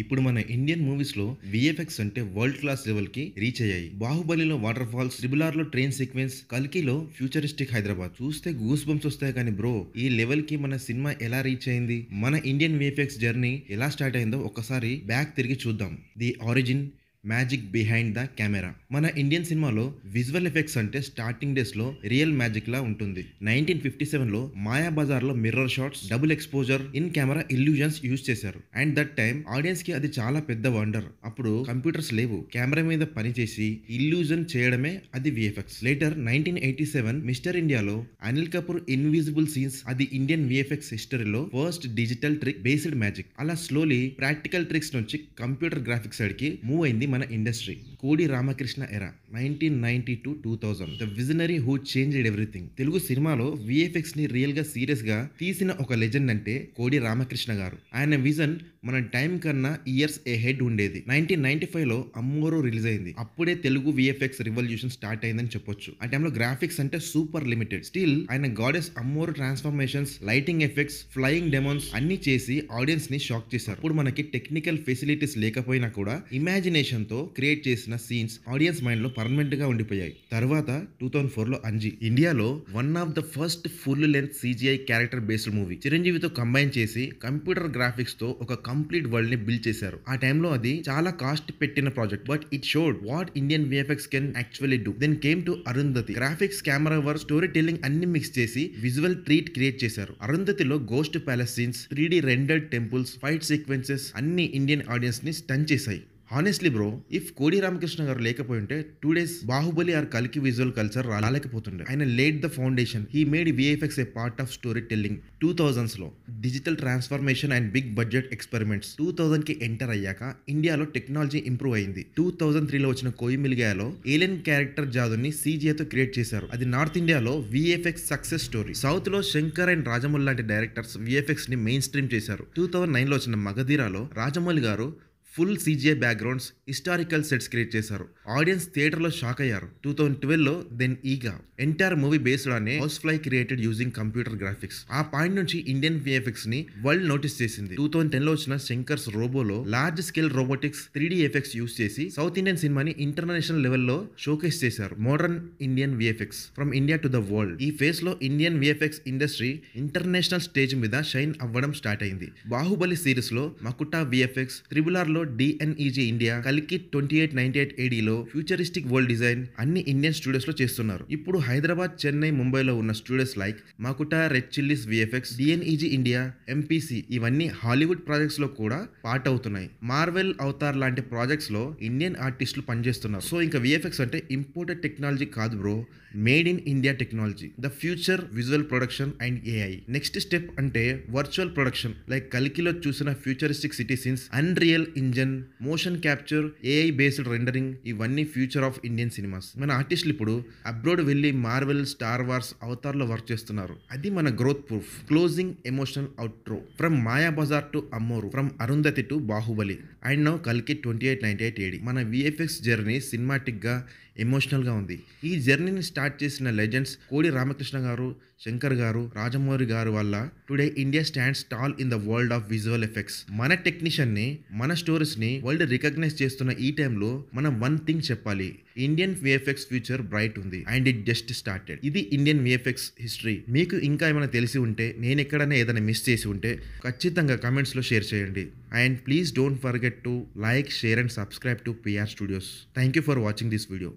ఇప్పుడు మన Indian movies లో విఎఫ్ఎక్స్ అంటే వరల్డ్ క్లాస్ లెవెల్ కి రీచ్ అయ్యాయి. బాహుబలిలో వాటర్ ఫాల్స్, ట్రిబుల్ ఆర్ లో ట్రైన్ సీక్వెన్స్, కల్కిలో ఫ్యూచరిస్టిక్ హైదరాబాద్ చూస్తే గూస్ బంప్స్ వస్తాయి. కానీ బ్రో, ఈ లెవెల్ కి మన సినిమా ఎలా రీచ్ అయింది, మన ఇండియన్ విఎఫ్ఎక్స్ జర్నీ ఎలా స్టార్ట్ అయిందో ఒకసారి బ్యాక్ తిరిగి చూద్దాం. The origin, magic behind the camera. మన ఇండియన్ సినిమాలో విజువల్ ఎఫెక్ట్స్ అంటే స్టార్టింగ్ డేస్ లో రియల్ మ్యాజిక్ లా ఉంటుంది. 1957 లో మాయా బజార్ లో mirror shots, double exposure, in camera illusions use చేశారు. అండ్ దట్ టైం ఆడియన్స్ కి అది చాలా పెద్ద వండర్. అప్పుడు కంప్యూటర్స్ లేవు, కెమెరా మీద పనిచేసి ఇల్యూజన్ చేయడమే అది విఎఫ్ఎక్స్. లేటర్ 1987 మిస్టర్ ఇండియాలో అనిల్ కపూర్ ఇన్విజిబుల్ సీన్స్, అది ఇండియన్ విఎఫ్ఎక్స్ హిస్టరీలో first digital trick based magic. అలా స్లోలీ ప్రాక్టికల్ ట్రిక్స్ నుంచి కంప్యూటర్ గ్రాఫిక్స్ సైడ్కి మూవ్ అయింది మన ఇండస్ట్రీ. కోడి రామకృష్ణ ఎరా 1990 to 2000, the visionary who changed everything. Telugu సినిమాలో విఎఫ్ఎక్స్ ని రియల్ గా సీరియస్ గా తీసిన ఒక లెజెండ్ అంటే కోడి రామకృష్ణ గారు. ఆయన విజన్ మన టైం కన్నా ఇయర్స్ ఏ హెడ్ ఉండేది. 1995 లో అమ్మోరు రిలీజ్ అయింది. అప్పుడే తెలుగు విఎఫ్ఎక్స్ రివల్యూషన్ స్టార్ట్ అయిందని చెప్పొచ్చు. ఆ టైంలో గ్రాఫిక్స్ అంటే సూపర్ లిమిటెడ్. స్టిల్ ఆయన గాడెస్ అమ్మోరు transformations, lighting effects, flying demons అన్ని చేసి ఆడియన్స్ ని షాక్ చేశారు. ఇప్పుడు మనకి టెక్నికల్ ఫెసిలిటీస్ లేకపోయినా కూడా ఇమాజినేషన్ తో క్రియేట్ చేసిన సీన్స్ ఆడియన్స్ మైండ్ లో పర్మనెంట్ గా ఉండిపోయాయి. తర్వాత 2004 లో అంజీ, ఇండియాలో one of the first full length CGI character based movie. చిరంజీవితో కంబైన్ చేసి కంప్యూటర్ గ్రాఫిక్స్ తో ఒక కంప్లీట్ వరల్డ్ ని బిల్డ్ చేశారు. ఆ టైంలో అది చాలా కాస్ట్ పెట్టిన project, but it showed what Indian VFX can actually do. Then came to Arundhati. Graphics, camera work, story telling అన్ని మిక్స్ చేసి విజువల్ ట్రీట్ క్రియేట్ చేశారు. అరుంధతిలో ghost palace scenes, 3D rendered temples, fight sequences అన్ని Indian audience ని stun చేశాయి. Honestly bro, if Kodi Ramakrishna garu లేకపోయి ఉంటే 2 days Baahubali or కల్కి విజువల్ కల్చర్ రాలేకపోతుండే. ఆయన laid the foundation. He made VFX a part of story telling. 2000s లో digital transformation and big budget experiments. 2000 కి ఎంటర్ అయ్యాక ఇండియాలో టెక్నాలజీ ఇంప్రూవ్ అయింది. 2003 లో వచ్చిన కోయి మిల్గాయాలో ఏలియన్ క్యారెక్టర్ జాదుని CGI క్రియేట్ చేశారు. అది నార్త్ ఇండియాలో విఎఫ్ఎక్స్ సక్సెస్ స్టోరీ. సౌత్ లో శంకర్ అండ్ రాజమౌళి లాంటి డైరెక్టర్స్ విఎఫ్ఎక్స్ ని మెయిన్ స్ట్రీమ్ చేశారు. 2009 లో వచ్చిన మగధీరాలో Rajamouli garu full CGI backgrounds, historical sets create చేశారు. ఆడియన్స్ థియేటర్లో షాక్ అయ్యారు. 2012 లో then Eega entire movie based on house fly created using computer graphics. ఆ పాయింట్ నుంచి ఇండియన్ విఎఫ్ఎక్స్ ని వరల్డ్ నోటీస్ చేసింది. 2010 లో వచ్చిన శంకర్స్ రోబోలో large scale robotics, 3D effects use చేసి సౌత్ ఇండియన్ సినిమాని ఇంటర్నేషనల్ లెవెల్లో షోకేస్ చేశారు. Modern Indian VFX from India to the world. ఈ ఫేస్ లో Indian VFX industry international stage మీద షైన్ అవ్వడం స్టార్ట్ అయింది. బాహుబలి సిరీస్ లో మకుటా విఎఫ్ఎక్స్, ట్రిబుల్-ఆర్ లో DNEG ఇండియా, కల్కి 2898 AD లో ఫ్యూచరిస్టిక్ వరల్డ్ డిజైన్ అన్ని ఇండియన్ స్టూడియోస్ లో చేస్తున్నారు. ఇప్పుడు హైదరాబాద్, చెన్నై, ముంబైలో ఉన్న studios like Makuta, Red Chillies VFX, DNEG India, MPC ఇవన్నీ హాలీవుడ్ ప్రాజెక్ట్స్ లో కూడా పార్ట్ అవుతున్నాయి. మార్వెల్, అవతార్ లాంటి ప్రాజెక్ట్స్ లో ఇండియన్ ఆర్టిస్టులు పనిచేస్తున్నారు. సో ఇంకా విఎఫ్ఎక్స్ అంటే ఇంపోర్టెడ్ టెక్నాలజీ కాదు bro, made in India technology. The future visual production and AI. Next step అంటే వర్చువల్ ప్రొడక్షన్. లైక్ కల్కిలో చూసిన futuristic city scenes, unreal engine, motion capture, AI based rendering ఇవన్నీ future of Indian cinemas. మన ఆర్టిస్టులు ఇప్పుడు abroad వెళ్ళి Marvel, Star Wars, Avatar లో work చేస్తున్నారు. అది మన growth proof. Closing emotional outro. From Maya Bazaar to Ammoru, from Arundhati to Baahubali and now కల్కి 2898 AD. మన విఎఫ్ఎక్స్ జర్నీ సినిమాటిక్ గా, ఎమోషనల్ గా ఉంది. ఈ జర్నీని స్టార్ట్ చేసిన లెజెండ్స్ కోడి రామకృష్ణ గారు, శంకర్ గారు, రాజమౌళి గారు వల్ల today India stands tall in the world of visual effects. మన టెక్నీషియన్ ని, మన స్టోరీస్ ని వరల్డ్ రికగ్నైజ్ చేస్తున్న ఈ టైంలో మనం వన్ థింగ్ చెప్పాలి, ఇండియన్ విఎఫ్ఎక్స్ ఫ్యూచర్ బ్రైట్ ఉంది అండ్ ఇట్ జస్ట్ స్టార్టెడ్. ఇది ఇండియన్ విఎఫ్ఎక్స్ హిస్టరీ. మీకు ఇంకా ఏమైనా తెలిసి ఉంటే, నేను ఎక్కడైనా ఏదైనా మిస్ చేసి ఉంటే ఖచ్చితంగా కమెంట్స్ లో షేర్ చేయండి. And please don't forget to like, share and subscribe to PR Studios. Thank you for watching this video.